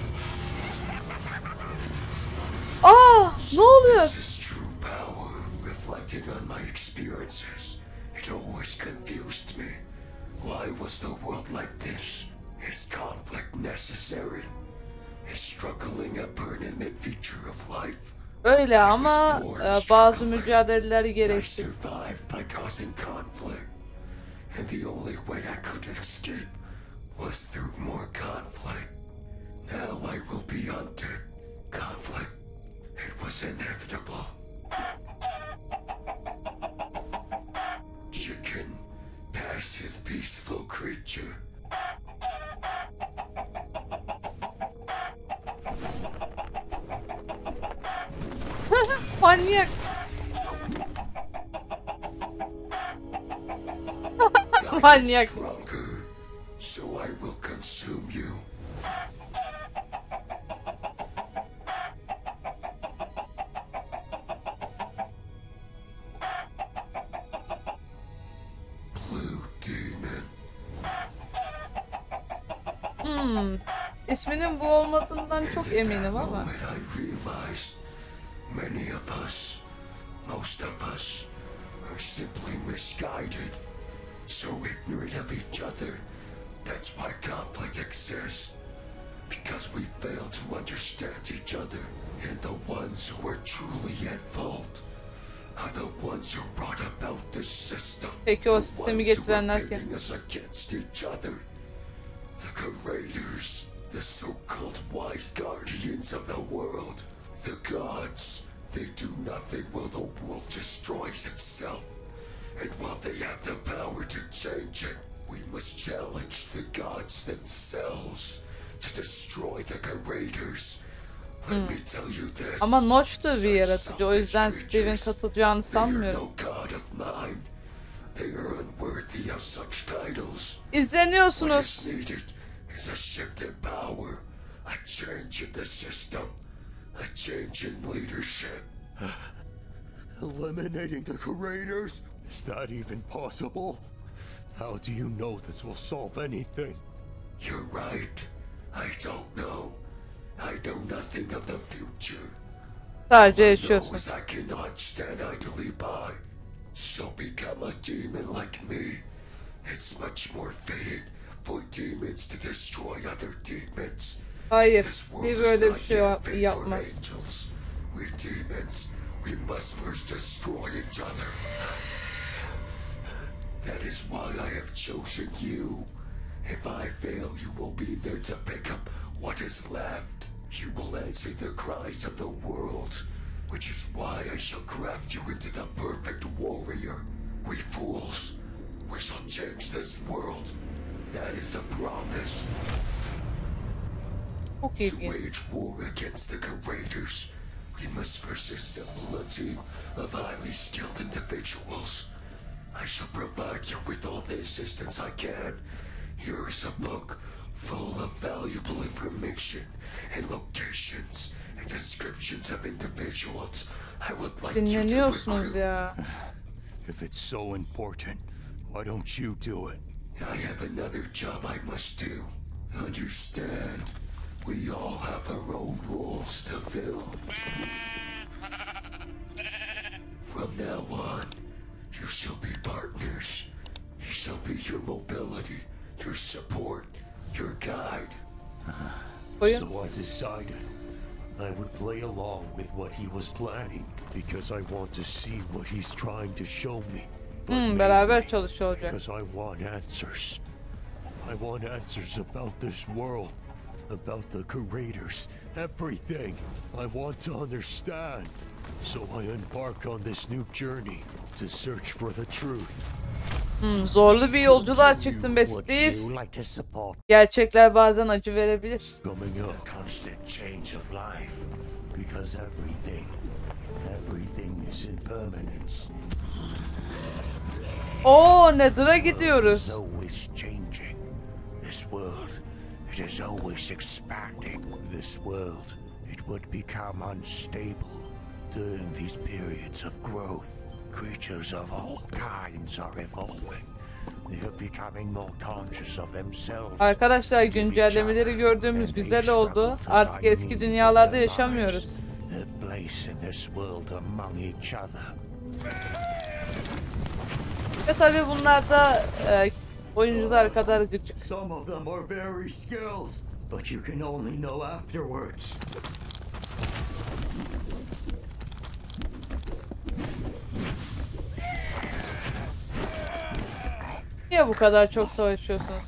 Aa! Ne oluyor? This is true power, reflecting on my experiences. It always confused me. Why was the world like this? Is conflict necessary? Is struggling a permanent feature of life? Öyle ama bazı mücadeleler I gerekti. survived by causing conflict. And the only way I could escape was through more conflict. Now I will be hunted. Conflict. It was inevitable. Chicken. Passive, peaceful creature. Manyak. Manyak. Stronger. So I will consume you. Blue demon. İsminin bu olmadığından çok eminim ama. Moment I realized many of us, most of us, are simply misguided, so ignorant of each other. That's why conflict exists. Because we fail to understand each other, and the ones who are truly at fault are the ones who brought about this system. Peki o The sistemi ones who are getirenler kim? pitting us against each other. The curators, the so-called wise guardians of the world, the gods. They do nothing while the world destroys itself. And while they have the power to change it, we must challenge the gods themselves to destroy the curators. Let me tell you this. Ama Notch da bir yaratıcı. O yüzden Selfish Steve'in creatures, katılacağını they are sanmıyorum. no god of mine. They are unworthy of such titles. What İzleniyorsunuz. is needed is a shift in power, a change in the system, a change in leadership. Eliminating the curators? Is that even possible? How do you know this will solve anything? You're right. I don't know. I know nothing of the future. Sadece All I yaşıyorsun. know is I cannot stand idly by. So become a demon like me. It's much more fitting for demons to destroy other demons. Hayır. This world Steve is öyle bir not şey yet fit for yapmaz. angels. We demons, we must first destroy each other. That is why I have chosen you. If I fail, you will be there to pick up what is left. You will answer the cries of the world, which is why I shall craft you into the perfect warrior. We fools, we shall change this world. That is a promise. Çok To ilginç. wage war against the curators, we must first assemble a team of highly skilled individuals. I shall provide you with all the assistance I can. Here is a book full of valuable information and locations and descriptions of individuals I would like you to Dinleniyorsunuz recruit. ya. If it's so important, Why don't you do it? I have another job I must do. Understand? We all have our own roles to fill. From now on, you shall be partners. He shall be your mobility, your support, your guide. So I decided I would play along with what he was planning because I want to see what he's trying to show me. But Beraber mainly çalışıyor olacak. because I want answers. I want answers about this world, about the creators, everything. I want to understand. So I embark on this new journey to search for the truth. Zorlu bir yolculuğa çıktın be Would Steve. you like to support Gerçekler bazen acı verebilir. coming up? Constant change of life, because everything is impermanence. Oo, Nether'a gidiyoruz. It's always changing. This world, it is always expanding. This world, it would become unstable during these periods of growth. Creatures of all kinds are evolving. They are becoming more conscious of themselves. Arkadaşlar güncellemeleri gördüğümüz güzel oldu. Artık eski dünyalarda yaşamıyoruz. A place in this world among each other. Ve tabi bunlar da oyuncular kadar gıcık. Some of them are very skilled, but you can only know afterwards. Niye bu kadar çok savaşıyorsunuz?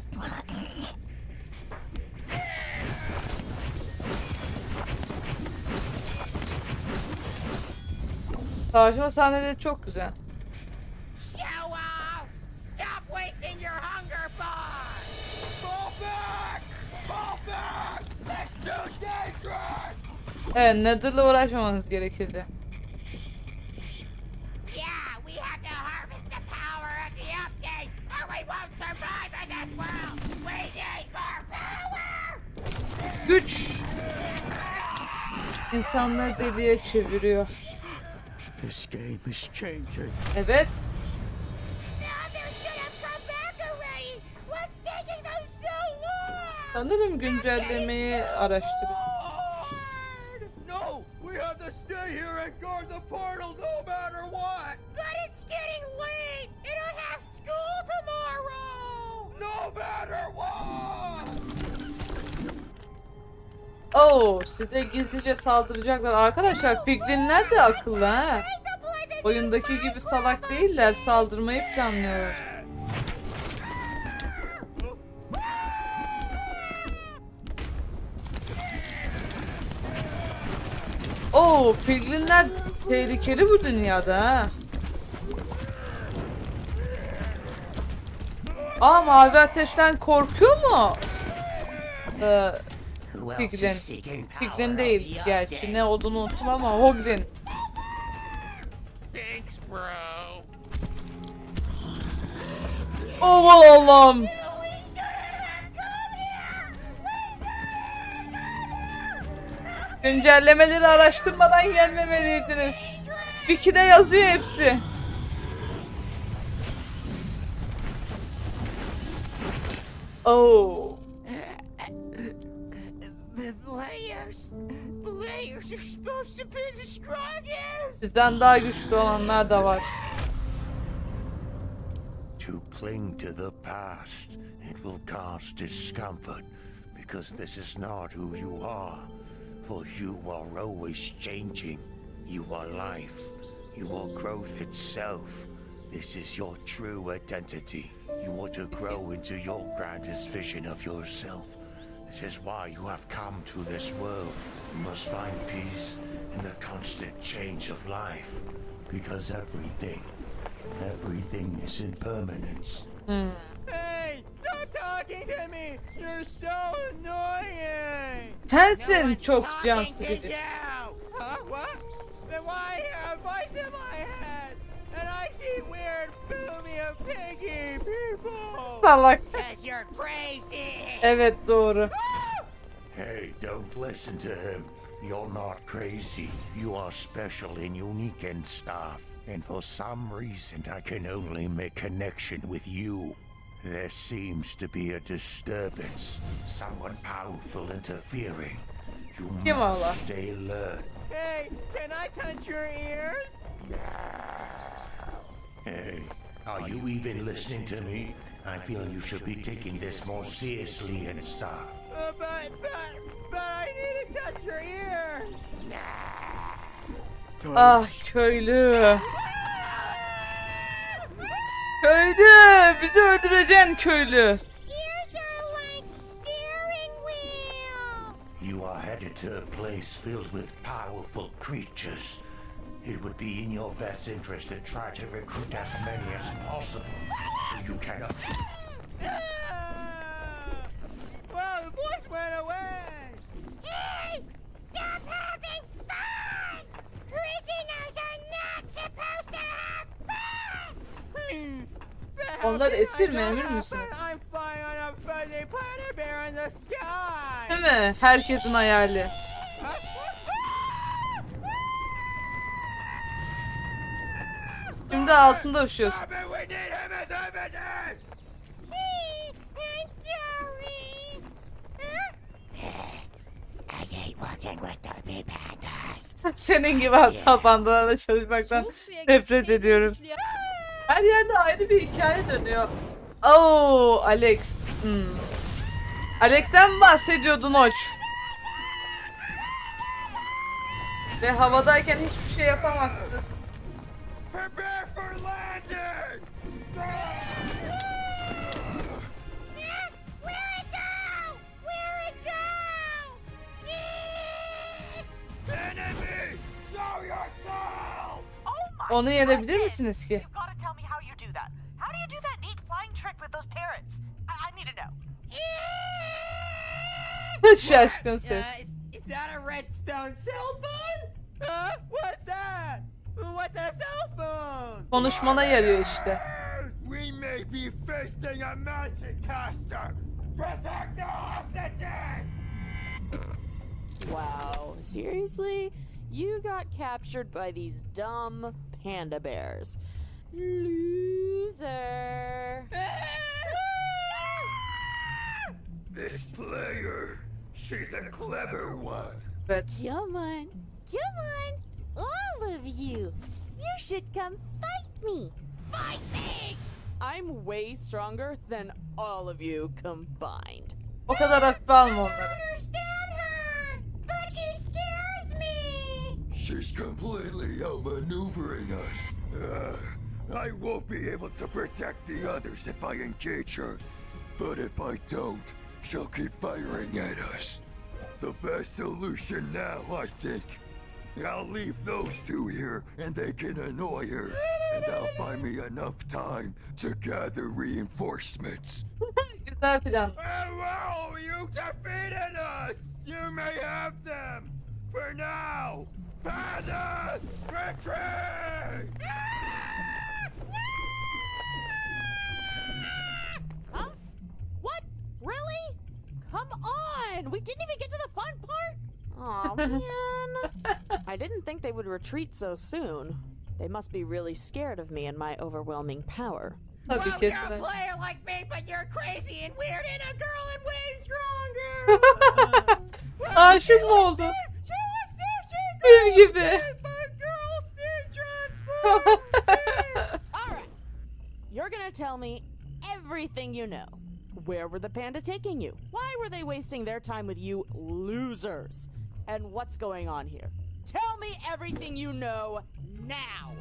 Savaşma sahneleri çok güzel. Show off! Stop wasting your hunger bar! Fall back! Fall back! That's too dangerous! Evet, Nether'la uğraşmamanız gerekirdi. Yeah, we have to harvest the power of the update, or we won't survive in this world! We need more power! Güç insanları deliye çeviriyor. This game is changing. Evet. Others should have come back already! What's taking them so long? Sanırım güncellemeyi araştırıyor. No, we have to stay here and guard the portal no matter what. But it's getting late, and I have school tomorrow! No matter what. Oo, size gizlice saldıracaklar. Arkadaşlar piglinler de akıllı ha. Oyundaki gibi salak değiller. Saldırmayı planlıyorlar. Oo, piglinler tehlikeli bu dünyada ha. Aa, mavi ateşten korkuyor mu? Piglin. Piglin değil gerçi. Ne olduğunu unuttum ama Hoglin. Thanks, bro. Aman Allah'ım. Güncellemeleri araştırmadan gelmemeliydiniz. Wiki'de yazıyor hepsi. Oh. The players are supposed to be the strongest! Sizden daha güçlü olanlar da var. To cling to the past, it will cause discomfort, because this is not who you are. For you are always changing. You are life. You are growth itself. This is your true identity. You want to grow into your grandest vision of yourself. This is why you have come to this world. You must find peace in the constant change of life. Because everything is impermanence. Hey, stop talking to me. You're so annoying. Sensin çok can Talking to sıkıcı. you! Huh? What? Then why have voice in my head? And I see weird boomy and piggy people. Salak. Because you're crazy! Evet doğru. Hey, don't listen to him. You're not crazy. You are special and unique and stuff. and for some reason I can only make connection with you. There seems to be a disturbance, someone powerful interfering. You Kim Allah? must stay alert. Hey, can I touch your ears? Hey, are you even listening to me? I feel you should be taking this more seriously and stuff. But I need to touch your ears. Ah köylü. Köylü, bizi öldüreceksin köylü. Ears are like steering wheel. You are headed to a place filled with powerful creatures. It would be in your best interest to try to recruit as many as possible, so you can... Well, the voice went away. Hey, stop having fun. Prisoners are not supposed to have fun. Onlar esir mi, emin misin? I'm flying on a fuzzy planet bear in the sky. Değil mi? Herkesin hayali. Şimdi altında uçuyorsun. We need him as evidence. I'm sorry. I hate working with the big pandas. Senin gibi hata pandalarla çalışmaktan nefret ediyorum. Her yerde ayrı bir hikaye dönüyor. Oo, Alex. Alex'ten mi bahsediyordun Oç? Ve havadayken hiçbir şey yapamazsınız. Prepare for landing. Where it go? Where it go? Enemy, show yourself. Oh my Onu yenebilir goodness. misiniz ki? You gotta tell me how you do that. How do you do that neat flying trick with those parrots? I need to know. Şaşkın ses. Is that a redstone cell phone? Huh? What's that? What's a cell phone? Konuşmana yarıyor işte. We may be facing a magic caster. Protect the hostages. Wow, seriously? You got captured by these dumb panda bears. Loser. This player, she's a clever one. Evet. Come on, all of you. You should come fight me. Fight me! I'm way stronger than all of you combined. O kadar hafife alma onları. Understand her, but she scares me. She's completely outmaneuvering us. I won't be able to protect the others if I engage her. But if I don't, she'll keep firing at us. The best solution now, I think. I'll leave those two here and they can annoy her. And I'll buy me enough time to gather reinforcements. Güzel plan. Hello, you defeated us. You may have them. For now. Pandas, retreat! Huh? What? Really? Come on! We didn't even get to the fun part! Aw, man. I didn't think they would retreat so soon. They must be really scared of me and my overwhelming power. Tabii Well, you're a kesin. player like me, but you're crazy and weird and a girl and way stronger. Aşık mı oldu? Benim gibi. Alright. You're gonna tell me everything you know. Where were the panda taking you? Why were they wasting their time with you losers? And what's going on here? Tell me everything you know now.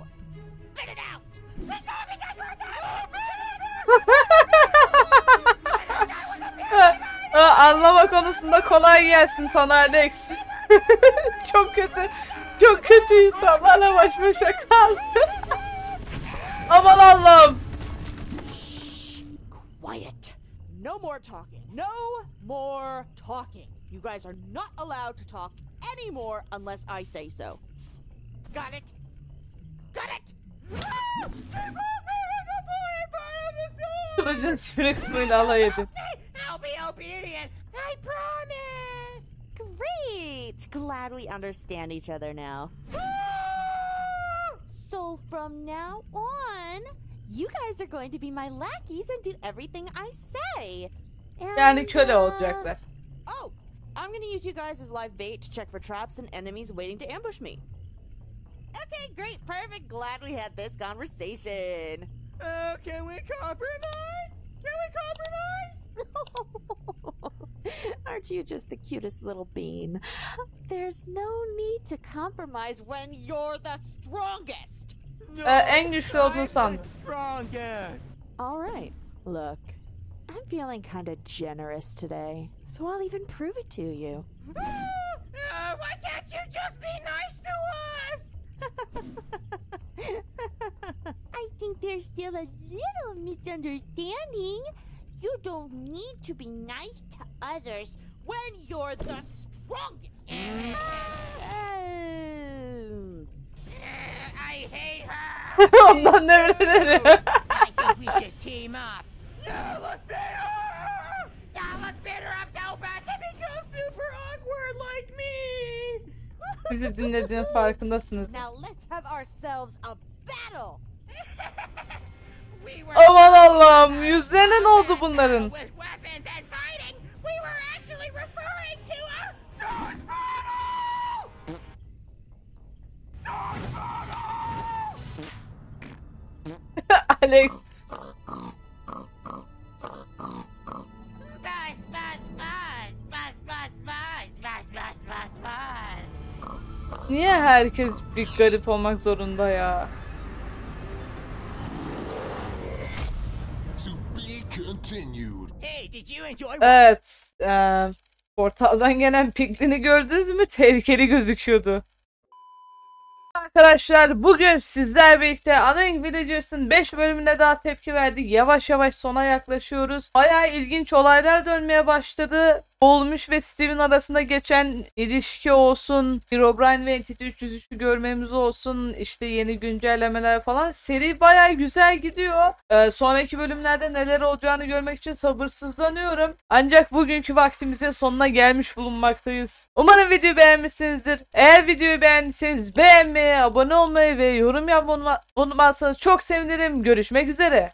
Spit it out. It's all because we're Anlama konusunda kolay gelsin sana Alex. Çok kötü. Çok kötü insanlarla baş başa kal. Aman Allah'ım. Shh. Quiet. No more talking. No more talking. You guys are not allowed to talk anymore unless I say so. Got it? Got it? Kılıcın sürü kısmıyla alay edin. I'll be obedient. I promise. Great. Glad we understand each other now. Soul from from now on, you guys are going to be my lackeys and do everything I say. Yani köle olacaklar. Oh, I'm gonna use you guys as live bait to check for traps and enemies waiting to ambush me. Okay, great, perfect. Glad we had this conversation. Oh, can we compromise? Can we compromise? Aren't you just the cutest little bean? There's no need to compromise when you're the strongest. No, En güçlü olduğunu I'm sandım. the strongest. All right, look, I'm feeling kind of generous today, so I'll even prove it to you. Why can't you just be nice to us? I think there's still a little misunderstanding. You don't need to be nice to others When you're the strongest. I hate her. Ondan nefret ederim. I think we should team up. Yeah, let's beat her! Yeah, let's beat her up so bad she becomes super awkward like me. Bizi dinlediğinin farkındasınız. Now let's have ourselves a battle. We were Aman Allah'ım, yüzlerine ne oldu bunların? with weapons and fighting. We were actually referring to a dog Alex. Buzz, buzz, buzz, buzz, buzz, buzz, buzz, buzz, buzz, buzz. Niye herkes bir garip olmak zorunda ya? To be continued. Hey, did you enjoy? Evet. Portaldan gelen piglini gördünüz mü? Tehlikeli gözüküyordu. Arkadaşlar bugün sizler birlikte ana videosunun 5 bölümüne daha tepki verdik. Yavaş yavaş sona yaklaşıyoruz. Bayağı ilginç olaylar dönmeye başladı. Olmuş ve Steve'in arasında geçen ilişki olsun, Herobrine ve Entity 303'ü görmemiz olsun, işte yeni güncellemeler falan. Seri bayağı güzel gidiyor. Sonraki bölümlerde neler olacağını görmek için sabırsızlanıyorum. Ancak bugünkü vaktimizin sonuna gelmiş bulunmaktayız. Umarım videoyu beğenmişsinizdir. Eğer videoyu beğendiyseniz beğenmeyi, abone olmayı ve yorum yapmayı unutmazsanız çok sevinirim. Görüşmek üzere.